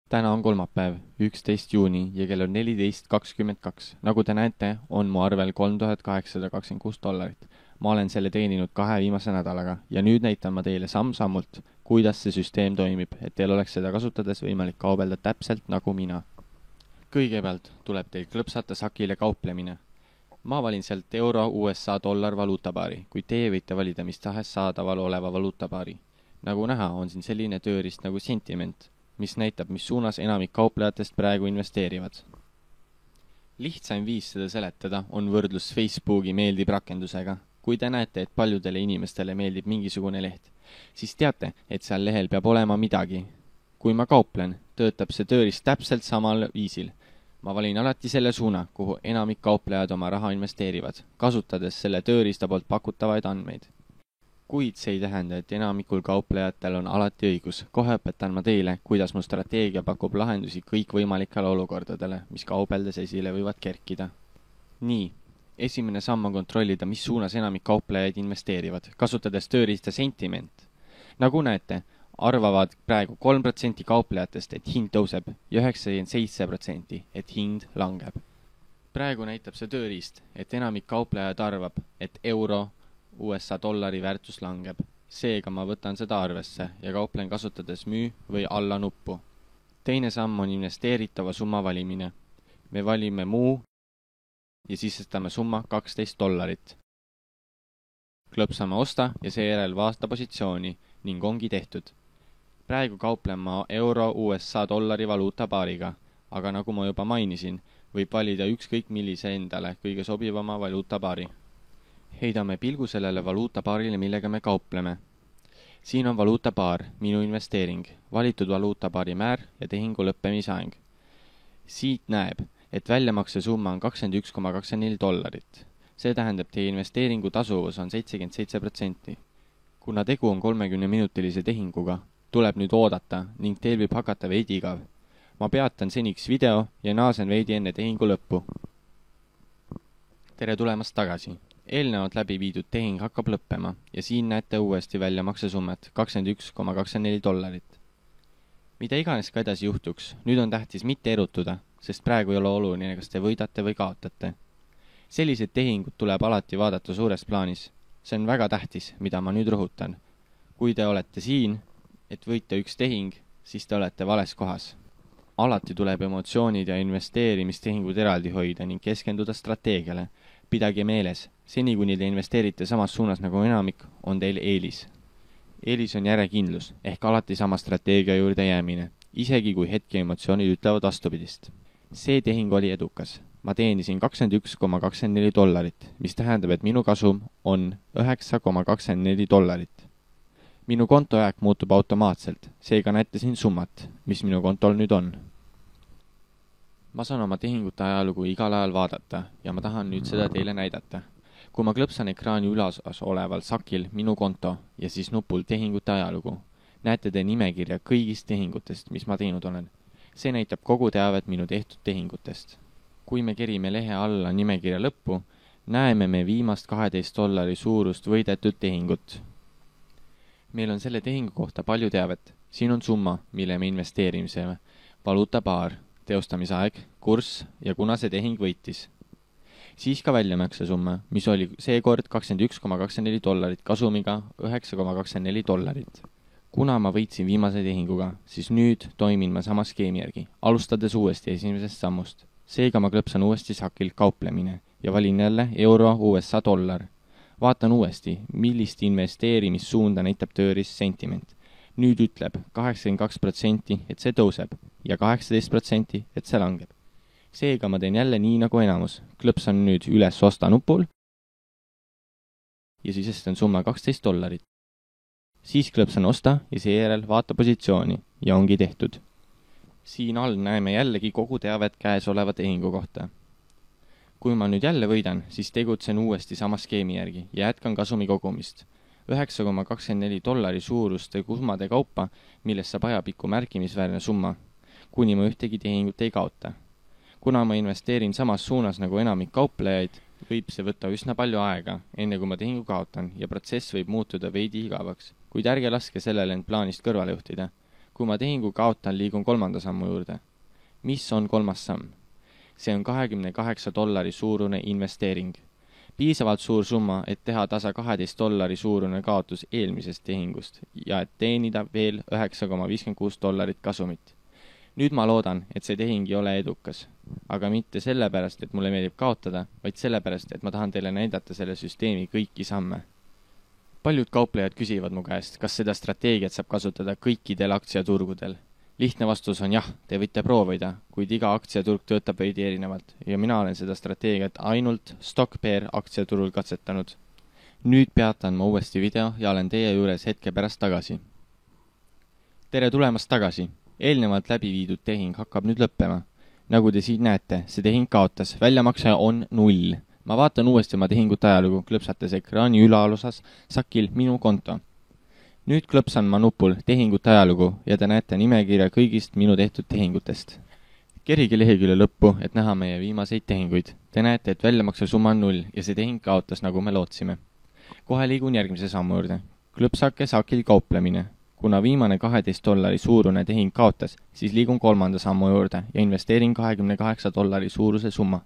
Täna on kolmapäev, 11. juuni ja kell on 14.22. Nagu te näete, on mu arvel $3826. Ma olen selle teeninud 2 viimase nädalaga ja nüüd näitan ma teile samm-sammult, kuidas see süsteem toimib, et teil oleks seda kasutades võimalik kaubelda täpselt nagu mina. Kõigepealt tuleb teil klõpsata sakile kauplemine. Ma valin sealt euro USA dollar valuutapaari, kuid teie võite valida mis tahes saadaval oleva valuutapaari. Nagu näha, on siin selline tööriist nagu sentiment, mis näitab, mis suunas enamik kauplejatest praegu investeerivad. Lihtsaim viis seda seletada on võrdlus Facebooki meeldib rakendusega. Kui te näete, et paljudele inimestele meeldib mingisugune leht, siis teate, et seal lehel peab olema midagi. Kui ma kauplen, töötab see tööriist täpselt samal viisil. Ma valin alati selle suuna, kuhu enamik kauplejad oma raha investeerivad, kasutades selle tööriista poolt pakutavaid andmeid. Kuid see ei tähenda, et enamikul kauplejatel on alati õigus. Kohe õpetan ma teile, kuidas mu strateegia pakub lahendusi kõikvõimalikele olukordadele, mis kaubeldes esile võivad kerkida. Nii, esimene samm on kontrollida, mis suunas enamik kauplejaid investeerivad, kasutades tööriista sentiment. Nagu näete, arvavad praegu 3% kauplejatest, et hind tõuseb ja 97%, et hind langeb. Praegu näitab see tööriist, et enamik kauplejad arvab, et euro USA dollari väärtus langeb. Seega ma võtan seda arvesse ja kauplen kasutades müü või alla nuppu. Teine samm on investeeritava summa valimine. Me valime muu ja sisestame summa $12. Klõpsame osta ja seejärel vaata positsiooni ning ongi tehtud. Praegu kauplen ma euro USA dollari valuutapaariga, aga nagu ma juba mainisin, võib valida ükskõik millise endale kõige sobivama valuutapaari. Heidame pilgu sellele valuutapaarile, millega me kaupleme. Siin on valuutapaar, minu investeering, valitud valuutapaari määr ja tehingu lõppemisaeng. Siit näeb, et väljamakse summa on $21,24. See tähendab, teie investeeringu tasuvus on 77%. Kuna tegu on 30-minutilise tehinguga, tuleb nüüd oodata ning teil võib hakata veidi igav. Ma peatan seniks video ja naasen veidi enne tehingu lõppu. Tere tulemast tagasi. Eelnevalt läbi viidud tehing hakkab lõppema ja siin näete uuesti väljamaksesummat $21,24. Mida iganes ka edasi juhtuks, nüüd on tähtis mitte erutuda, sest praegu ei ole oluline, kas te võidate või kaotate. Sellised tehingud tuleb alati vaadata suures plaanis. See on väga tähtis, mida ma nüüd rõhutan. Kui te olete siin, et võita üks tehing, siis te olete vales kohas. Alati tuleb emotsioonid ja investeerimistehingud eraldi hoida ning keskenduda strateegiale. Pidage meeles, seni kuni te investeerite samas suunas nagu enamik, on teil eelis. Eelis on järjekindlus, ehk alati sama strateegia juurde jäämine, isegi kui hetki emotsioonid ütlevad vastupidist. See tehing oli edukas. Ma teenisin $21,24, mis tähendab, et minu kasum on $9,24. Minu kontoaeg muutub automaatselt, seega näete siin summat, mis minu kontol nüüd on. Ma saan oma tehingute ajalugu igal ajal vaadata ja ma tahan nüüd seda teile näidata. Kui ma klõpsan ekraani ülasas oleval sakil minu konto ja siis nupul tehingute ajalugu, näete te nimekirja kõigist tehingutest, mis ma teinud olen. See näitab kogu teavet minu tehtud tehingutest. Kui me kerime lehe alla nimekirja lõppu, näeme me viimast $12 suurust võidetud tehingut. Meil on selle tehingu kohta palju teavet. Siin on summa, mille me investeerimisele, valuutapaar, teostamisaeg, kurss ja kuna see tehing võitis. Siis ka väljamaksesumma, mis oli seekord $21,24 kasumiga $9,24. Kuna ma võitsin viimase tehinguga, siis nüüd toimin ma sama skeemi järgi, alustades uuesti esimesest sammust. Seega ma klõpsan uuesti sakil kauplemine ja valin jälle euro USA dollar. Vaatan uuesti, millist investeerimissuunda näitab tööriist sentiment. Nüüd ütleb 82%, et see tõuseb ja 18%, et see langeb. Seega ma teen jälle nii nagu enamus. Klõpsan nüüd üles osta nupul ja sisestan summa $12. Siis klõpsan osta ja seejärel vaata positsiooni ja ongi tehtud. Siin all näeme jällegi kogu teavet käes oleva tehingu kohta. Kui ma nüüd jälle võidan, siis tegutsen uuesti sama skeemi järgi ja jätkan kasumi kogumist. $9,24 suuruste summade kaupa, millest saab ajapikku märkimisväärne summa, kuni ma ühtegi tehingut ei kaota. Kuna ma investeerin samas suunas nagu enamik kauplejaid, võib see võtta üsna palju aega, enne kui ma tehingu kaotan ja protsess võib muutuda veidi igavaks, kuid ärge laske sellele end plaanist kõrvale juhtida. Kui ma tehingu kaotan, liigun kolmanda sammu juurde. Mis on kolmas samm? See on $28 suurune investeering. Piisavalt suur summa, et teha tasa $12 suurune kaotus eelmisest tehingust ja et teenida veel $9,56 kasumit. Nüüd ma loodan, et see tehing ei ole edukas, aga mitte sellepärast, et mulle meeldib kaotada, vaid sellepärast, et ma tahan teile näidata selle süsteemi kõiki samme. Paljud kauplejad küsivad mu käest, kas seda strateegiat saab kasutada kõikidel aktsiaturgudel. Lihtne vastus on jah, te võite proovida, kuid iga aktsiaturg töötab veidi erinevalt ja mina olen seda strateegiat ainult StockPair aktsiaturul katsetanud. Nüüd peatan ma uuesti video ja olen teie juures hetke pärast tagasi. Tere tulemast tagasi! Eelnevalt läbi viidud tehing hakkab nüüd lõppema. Nagu te siin näete, see tehing kaotas, väljamakse on 0. Ma vaatan uuesti oma tehingut ajalugu, klõpsates ekraani ülalosas sakil minu konto. Nüüd klõpsan ma nupul tehingut ajalugu ja te näete nimekirja kõigist minu tehtud tehingutest. Kerige lehekülje lõppu, et näha meie viimaseid tehinguid. Te näete, et väljamakse summa on 0 ja see tehing kaotas, nagu me lootsime. Kohe liigun järgmise sammu juurde. Klõpsake sakil kauplemine. Kuna viimane $12 suurune tehing kaotas, siis liigun kolmanda sammu juurde ja investeerin $28 suuruse summa.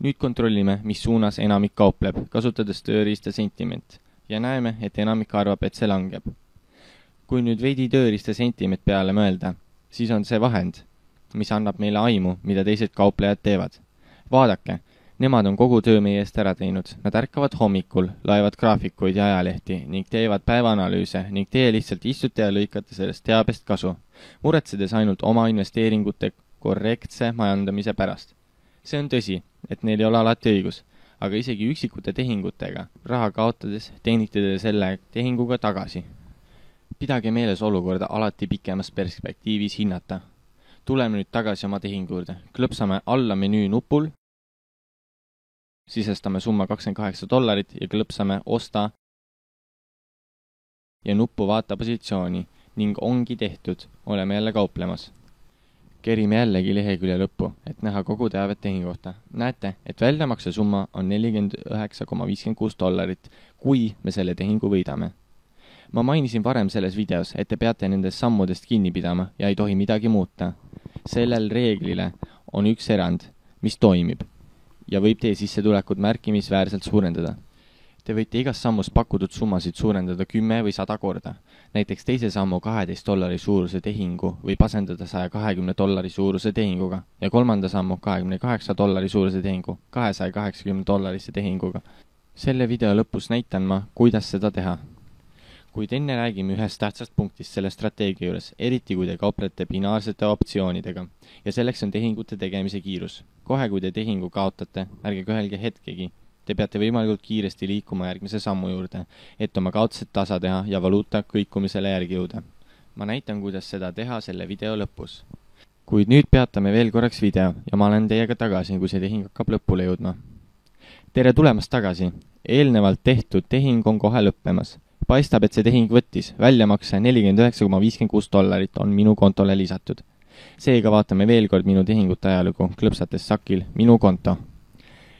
Nüüd kontrollime, mis suunas enamik kaupleb, kasutades tööriista sentiment ja näeme, et enamik arvab, et see langeb. Kui nüüd veidi tööriista sentiment peale mõelda, siis on see vahend, mis annab meile aimu, mida teised kauplejad teevad. Vaadake, nemad on kogu töö meie eest ära teinud. Nad ärkavad hommikul, laevad graafikuid ja ajalehti ning teevad päevaanalüüse ning teie lihtsalt istute ja lõikate sellest teabest kasu, muretsedes ainult oma investeeringute korrektse majandamise pärast. See on tõsi, et neil ei ole alati õigus, aga isegi üksikute tehingutega raha kaotades teenite te selle tehinguga tagasi. Pidage meeles olukorda alati pikemas perspektiivis hinnata. Tuleme nüüd tagasi oma tehingu juurde. Klõpsame alla menüü nupul, sisestame summa $28 ja klõpsame osta ja nuppu vaata positsiooni ning ongi tehtud, oleme jälle kauplemas. Kerime jällegi lehekülje lõppu, et näha kogu teavet tehingu kohta. Näete, et väljamakse summa on $49,56, kui me selle tehingu võidame. Ma mainisin varem selles videos, et te peate nendest sammudest kinni pidama ja ei tohi midagi muuta. Sellel reeglile on üks erand, mis toimib ja võib teie sissetulekut märkimisväärselt suurendada. Te võite igas sammus pakutud summasid suurendada 10 või 100 korda. Näiteks teise sammu $12 suuruse tehingu võib asendada $120 suuruse tehinguga ja kolmanda sammu $28 suuruse tehingu $280 tehinguga. Selle video lõpus näitan ma, kuidas seda teha. Kuid enne räägime ühest tähtsast punktist selle strateegia juures, eriti kui te kauplete binaarsete optsioonidega ja selleks on tehingute tegemise kiirus. Kohe kui te tehingu kaotate, ärge kõhelge hetkegi. Te peate võimalikult kiiresti liikuma järgmise sammu juurde, et oma kaotused tasa teha ja valuuta kõikumisele järgi jõuda. Ma näitan, kuidas seda teha selle video lõpus. Kuid nüüd peatame veel korraks video ja ma olen teiega tagasi, kui see tehing hakkab lõpule jõudma. Tere tulemast tagasi! Eelnevalt tehtud tehing on kohe lõppemas. Paistab, et see tehing võttis. Väljamakse $49,56 on minu kontole lisatud. Seega vaatame veel kord minu tehingute ajalugu, klõpsates sakil minu konto.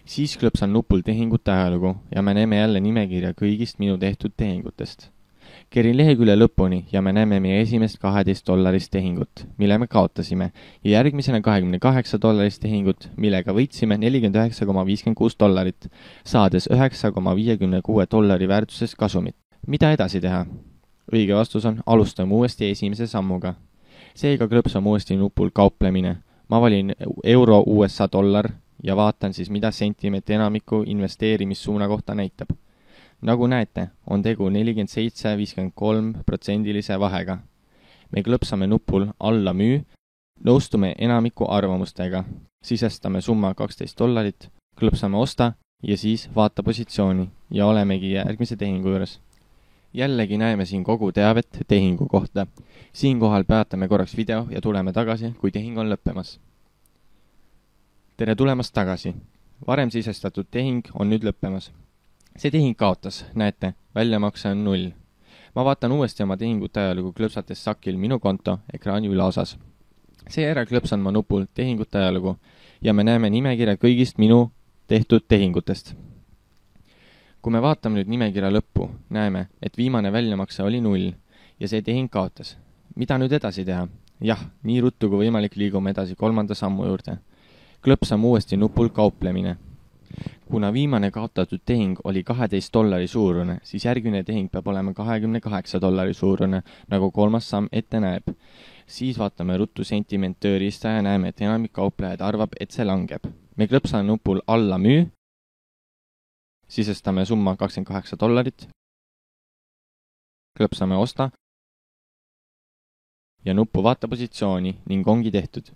Siis klõpsan nupul tehingute ajalugu ja me näeme jälle nimekirja kõigist minu tehtud tehingutest. Kerin lehekülje lõpuni ja me näeme meie esimest $12 tehingut, mille me kaotasime, ja järgmisena $28 tehingut, millega võitsime $49,56, saades $9,56 väärtuses kasumit. Mida edasi teha? Õige vastus on, alustame uuesti esimese sammuga. Seega klõpsame uuesti nupul kauplemine. Ma valin euro USA dollar ja vaatan siis, mida sentiment enamiku investeerimissuuna kohta näitab. Nagu näete, on tegu 47,53% vahega. Me klõpsame nupul alla müü, nõustume enamiku arvamustega, sisestame summa $12, klõpsame osta ja siis vaata positsiooni ja olemegi järgmise tehingu juures. Jällegi näeme siin kogu teavet tehingu kohta. Siinkohal peatame korraks video ja tuleme tagasi, kui tehing on lõppemas. Tere tulemast tagasi. Varem sisestatud tehing on nüüd lõppemas. See tehing kaotas, näete, väljamakse on 0. Ma vaatan uuesti oma tehingute ajalugu klõpsates sakil minu konto ekraani ülaosas. Seejärel klõpsan ma nupul tehingute ajalugu ja me näeme nimekirja kõigist minu tehtud tehingutest. Kui me vaatame nüüd nimekirja lõppu, näeme, et viimane väljamakse oli 0 ja see tehing kaotas. mida nüüd edasi teha? Jah, nii ruttu kui võimalik liigume edasi 3. sammu juurde. Klõpsame uuesti nupul kauplemine. Kuna viimane kaotatud tehing oli $12 suurune, siis järgmine tehing peab olema $28 suurune, nagu 3. samm ette näeb. Siis vaatame ruttu sentiment tööriista ja näeme, et enamik kauplejaid arvab, et see langeb. Me klõpsame nupul alla müü, sisestame summa $28, klõpsame osta ja nuppu vaata positsiooni ning ongi tehtud.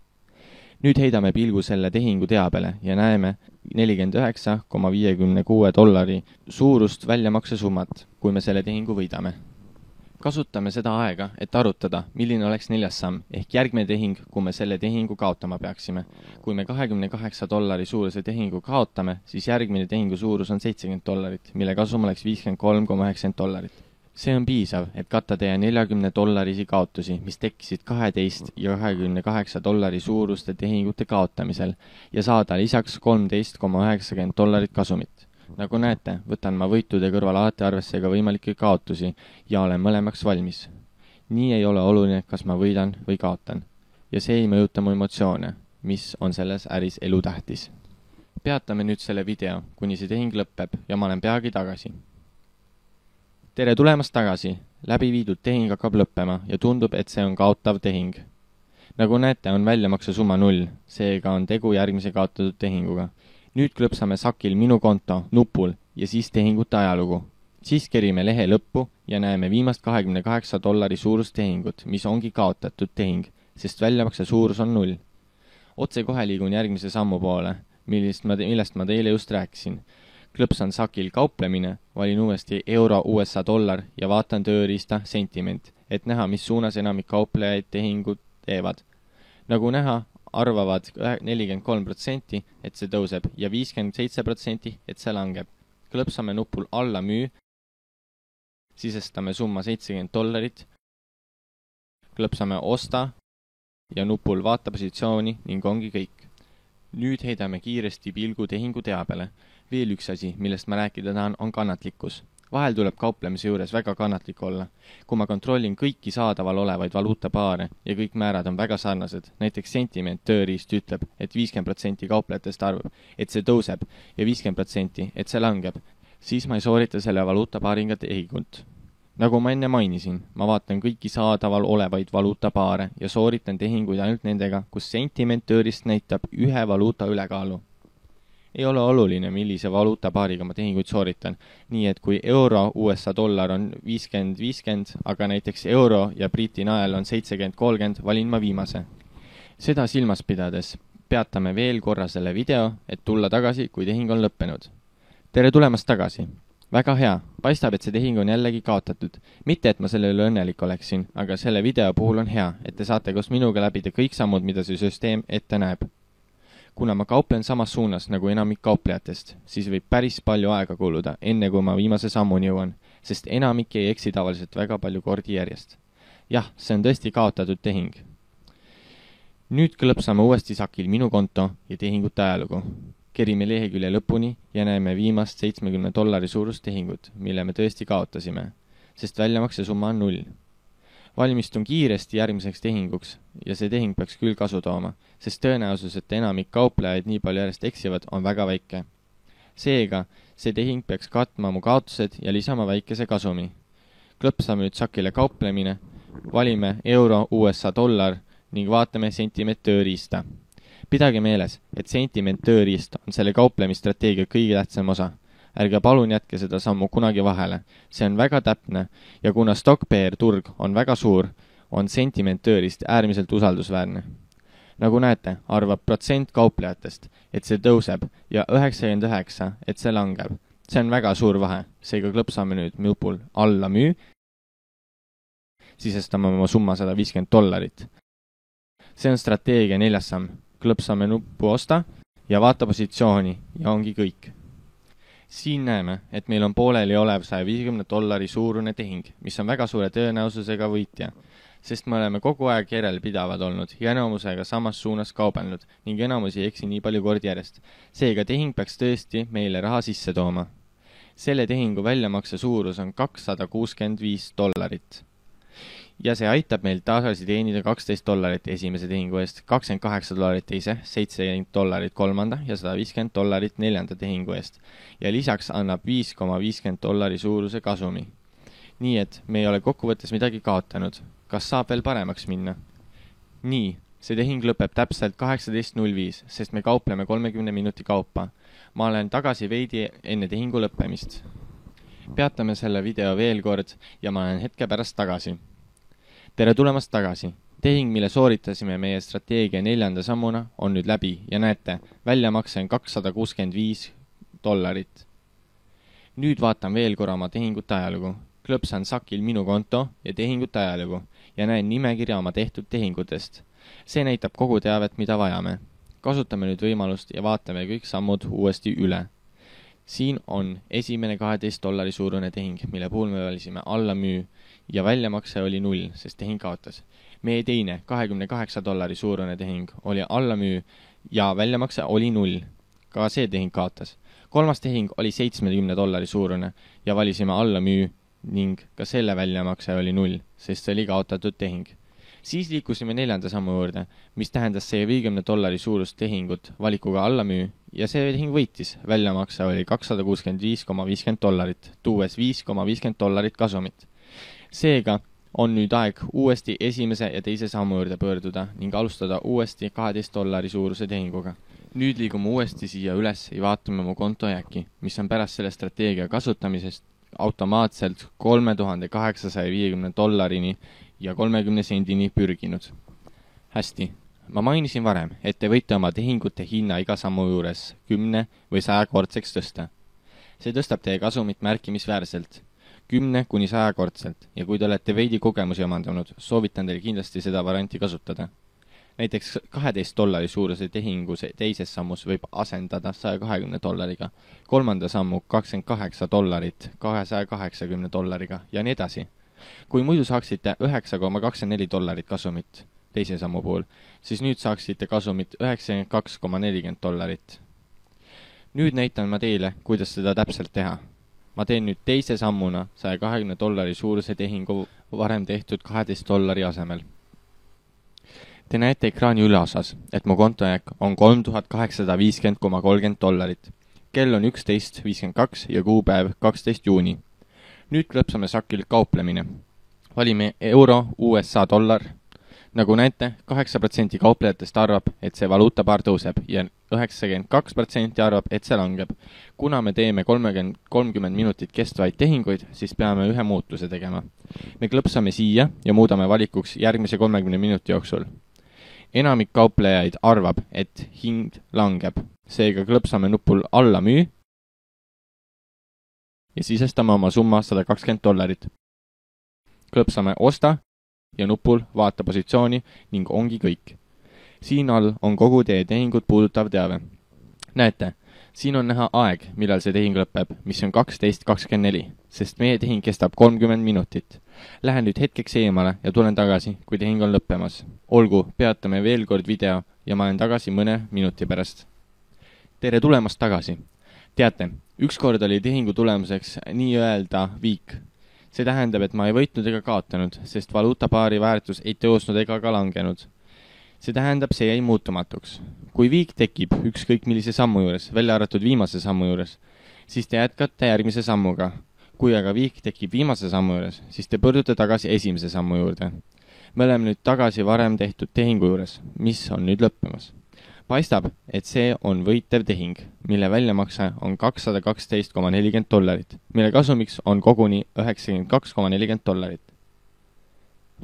Nüüd heidame pilgu selle tehingu teabele ja näeme $49,56 suurust väljamaksesummat, kui me selle tehingu võidame. Kasutame seda aega, et arutada, milline oleks 4. samm, ehk järgmine tehing, kui me selle tehingu kaotama peaksime. Kui me $28 suuruse tehingu kaotame, siis järgmine tehingu suurus on $70, mille kasum oleks $53,90. See on piisav, et katta teie $40 kaotusi, mis tekkisid 12 ja $28 suuruste tehingute kaotamisel ja saada lisaks $13,90 kasumit. Nagu näete, võtan ma võitude kõrval alati arvesse ka võimalikke kaotusi ja olen mõlemaks valmis. Nii ei ole oluline, kas ma võidan või kaotan. Ja see ei mõjuta mu emotsioone, mis on selles äris elutähtis. Peatame nüüd selle video, kuni see tehing lõpeb ja ma olen peagi tagasi. Tere tulemast tagasi. Läbi viidud tehing hakkab lõppema ja tundub, et see on kaotav tehing. Nagu näete, on väljamakse summa 0, seega on tegu järgmise kaotatud tehinguga. Nüüd klõpsame sakil minu konto nupul ja siis tehingute ajalugu. Siis kerime lehe lõppu ja näeme viimast $28 suurust tehingut, mis ongi kaotatud tehing, sest väljamakse suurus on 0. Otse kohe liigun järgmise sammu poole, millest ma teile just rääkisin. Klõpsan sakil kauplemine, valin uuesti euro USA dollar ja vaatan tööriista sentiment, et näha, mis suunas enamik kauplejaid tehingut teevad. Nagu näha, arvavad 43%, et see tõuseb ja 57%, et see langeb. Klõpsame nupul alla müü, sisestame summa $70, klõpsame osta ja nupul vaata positsiooni ning ongi kõik. Nüüd heidame kiiresti pilgu tehingu teabele. Veel üks asi, millest ma rääkida tahan, on kannatlikkus. Vahel tuleb kauplemise juures väga kannatlik olla. Kui ma kontrollin kõiki saadaval olevaid valuutapaare ja kõik määrad on väga sarnased, näiteks sentiment tööriist ütleb, et 50% kauplejatest arvab, et see tõuseb ja 50%, et see langeb, siis ma ei soorita selle valuutapaaringa tehingut. Nagu ma enne mainisin, ma vaatan kõiki saadaval olevaid valuutapaare ja sooritan tehinguid ainult nendega, kus sentiment tööriist näitab ühe valuuta ülekaalu. Ei ole oluline, millise valuutapaariga ma tehinguid sooritan, nii et kui euro USA dollar on 50-50, aga näiteks euro ja Briti nael on 70-30, valin ma viimase. Seda silmas pidades peatame veel korra selle video, et tulla tagasi, kui tehing on lõppenud. Tere tulemast tagasi! Väga hea, paistab, et see tehing on jällegi kaotatud. Mitte, et ma selle üle õnnelik oleksin, aga selle video puhul on hea, et te saate koos minuga läbida kõik sammud, mida see süsteem ette näeb. Kuna ma kauplen samas suunas nagu enamik kauplejatest, siis võib päris palju aega kuluda, enne kui ma viimase sammuni jõuan, sest enamik ei eksi tavaliselt väga palju kordi järjest. Jah, see on tõesti kaotatud tehing. Nüüd klõpsame uuesti sakil minu konto ja tehingute ajalugu. Kerime lehekülje lõpuni ja näeme viimast $70 suurust tehingut, mille me tõesti kaotasime, sest väljamakse summa on 0. Valmistun kiiresti järgmiseks tehinguks ja see tehing peaks küll kasu tooma, sest tõenäosus, et enamik kauplejaid nii palju järjest eksivad, on väga väike. Seega, see tehing peaks katma mu kaotused ja lisama väikese kasumi. Klõpsame nüüd sakile kauplemine, valime euro USA dollar ning vaatame sentiment tööriista. Pidage meeles, et sentiment tööriist on selle kauplemisstrateegia kõige tähtsam osa. Ärge palun jätke seda sammu kunagi vahele. See on väga täpne ja kuna stock-pair turg on väga suur, on sentiment tööriist äärmiselt usaldusväärne. Nagu näete, arvab protsent kauplejatest, et see tõuseb ja 99%, et see langeb. See on väga suur vahe, seega klõpsame nüüd nupul alla müü, sisestame oma summa $150. See on strateegia 4. samm. Klõpsame nuppu osta ja vaata positsiooni ja ongi kõik. Siin näeme, et meil on pooleli olev $150 suurune tehing, mis on väga suure tõenäosusega võitja, sest me oleme kogu aeg järelpidavad olnud ja enamusega samas suunas kaubelnud ning enamus ei eksi nii palju kordi järjest. Seega tehing peaks tõesti meile raha sisse tooma. Selle tehingu väljamakse suurus on $265. ja see aitab meil tagasi teenida $12 esimese tehingu eest, $28 teise, $70 kolmanda ja $150 neljanda tehingu eest. Ja lisaks annab $5,50 suuruse kasumi. Nii et me ei ole kokkuvõttes midagi kaotanud. Kas saab veel paremaks minna? Nii, see tehing lõpeb täpselt 18.05, sest me kaupleme 30 minuti kaupa. Ma olen tagasi veidi enne tehingu lõppemist. Peatame selle video veel kord ja ma olen hetke pärast tagasi. Tere tulemast tagasi. Tehing, mille sooritasime meie strateegia 4. sammuna, on nüüd läbi ja näete, väljamakse on $265. Nüüd vaatan veel korra oma tehingut ajalugu. Klõpsan sakil minu konto ja tehingut ajalugu ja näen nimekirja oma tehtud tehingutest. See näitab kogu teavet, mida vajame. Kasutame nüüd võimalust ja vaatame kõik sammud uuesti üle. Siin on esimene $12 suurune tehing, mille puhul me valisime alla müü ja väljamakse oli 0, sest tehing kaotas. Meie teine $28 suurune tehing oli alla müü ja väljamakse oli 0. Ka see tehing kaotas. Kolmas tehing oli $70 suurune ja valisime alla müü ning ka selle väljamakse oli 0, sest see oli kaotatud tehing. Siis liikusime 4. sammu juurde, mis tähendas $50 suurust tehingut valikuga alla müü ja see tehing võitis. Väljamakse oli $265,50, tuues $5,50 kasumit. Seega on nüüd aeg uuesti esimese ja teise sammu juurde pöörduda ning alustada uuesti $12 suuruse tehinguga. Nüüd liigume uuesti siia üles ja vaatame mu kontojääki, mis on pärast selle strateegia kasutamisest automaatselt $3,850 ja 30 sendini pürginud. Hästi, ma mainisin varem, et te võite oma tehingute hinna iga sammu juures 10 või 100 kordseks tõsta. See tõstab teie kasumit märkimisväärselt, 10 kuni 100 kordselt ja kui te olete veidi kogemusi omandanud, soovitan teil kindlasti seda varianti kasutada. Näiteks $12 suuruse tehingu teises sammus võib asendada $120, kolmanda sammu $28, $280 ja nii edasi. Kui muidu saaksite $9,24 kasumit teise sammu puhul, siis nüüd saaksite kasumit $92,40. Nüüd näitan ma teile, kuidas seda täpselt teha. Ma teen nüüd teise sammuna $120 suuruse tehingu varem tehtud $12 asemel. Te näete ekraani üleosas, et mu kontojääk on $3850,30. Kell on 11.52 ja kuupäev 12. juuni. Nüüd klõpsame sakil kauplemine. Valime euro, USA dollar. Nagu näete, 8% kauplejatest arvab, et see valuutapaar tõuseb ja 92% arvab, et see langeb. Kuna me teeme 30 minutit kestvaid tehinguid, siis peame ühe muutuse tegema. Me klõpsame siia ja muudame valikuks järgmise 30 minuti jooksul. Enamik kauplejaid arvab, et hind langeb. Seega klõpsame nupul alla müü ja sisestame oma summa $120. Klõpsame osta ja nupul vaata positsiooni ning ongi kõik. Siin all on kogu teie tehingut puudutav teave. Näete, siin on näha aeg, millal see tehing lõpeb, mis on 12.24, sest meie tehing kestab 30 minutit. Lähen nüüd hetkeks eemale ja tulen tagasi, kui tehing on lõppemas. Olgu, peatame veel kord video ja ma olen tagasi mõne minuti pärast. Tere tulemast tagasi. Teate, ükskord oli tehingu tulemuseks nii-öelda viik. See tähendab, et ma ei võitnud ega kaotanud, sest valuutapaari väärtus ei tõusnud ega ka langenud. See tähendab, see jäi muutumatuks. Kui viik tekib ükskõik millise sammu juures, välja arvatud viimase sammu juures, siis te jätkate järgmise sammuga. Kui aga viik tekib viimase sammu juures, siis te pöördute tagasi esimese sammu juurde. Me oleme nüüd tagasi varem tehtud tehingu juures, mis on nüüd lõppemas. Paistab, et see on võitev tehing, mille väljamakse on $212,40, mille kasumiks on koguni $92,40.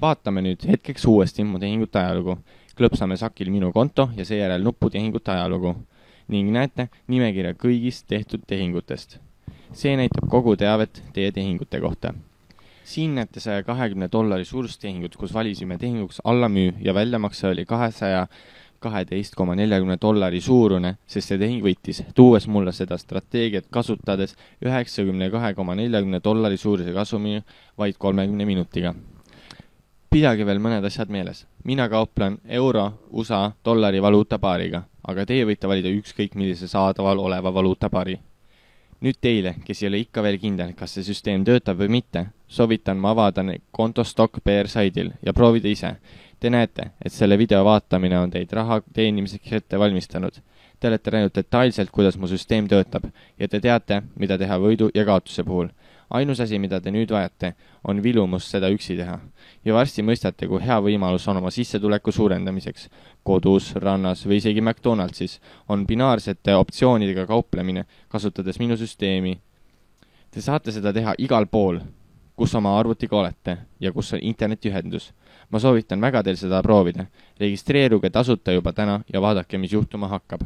Vaatame nüüd hetkeks uuesti mu tehingut ajalugu. Klõpsame sakil minu konto ja seejärel nuppu tehingut ajalugu ning näete nimekirja kõigist tehtud tehingutest. See näitab kogu teavet teie tehingute kohta. Siin näete $120 suurust tehingut, kus valisime tehinguks alla müü ja väljamakse oli $212,40 suurune, sest see tehing võitis, tuues mulle seda strateegiat kasutades $92,40 suuruse kasumi vaid 30 minutiga. Pidage veel mõned asjad meeles. Mina kauplen euro, USA, dollari valuutapaariga, aga teie võite valida ükskõik millise saadaval oleva valuutapaari. Nüüd teile, kes ei ole ikka veel kindel, kas see süsteem töötab või mitte, soovitan ma avada konto StockBear saidil ja proovida ise. Te näete, et selle video vaatamine on teid raha teenimiseks ette valmistanud. Te olete näinud detailselt, kuidas mu süsteem töötab ja te teate, mida teha võidu ja kaotuse puhul. Ainus asi, mida te nüüd vajate, on vilumus seda üksi teha. Ja varsti mõistate, kui hea võimalus on oma sissetuleku suurendamiseks. Kodus, rannas või isegi McDonaldsis on binaarsete optsioonidega kauplemine, kasutades minu süsteemi. Te saate seda teha igal pool, kus oma arvutiga olete ja kus on internetiühendus. Ma soovitan väga teil seda proovida. Registreeruge tasuta juba täna ja vaadake, mis juhtuma hakkab.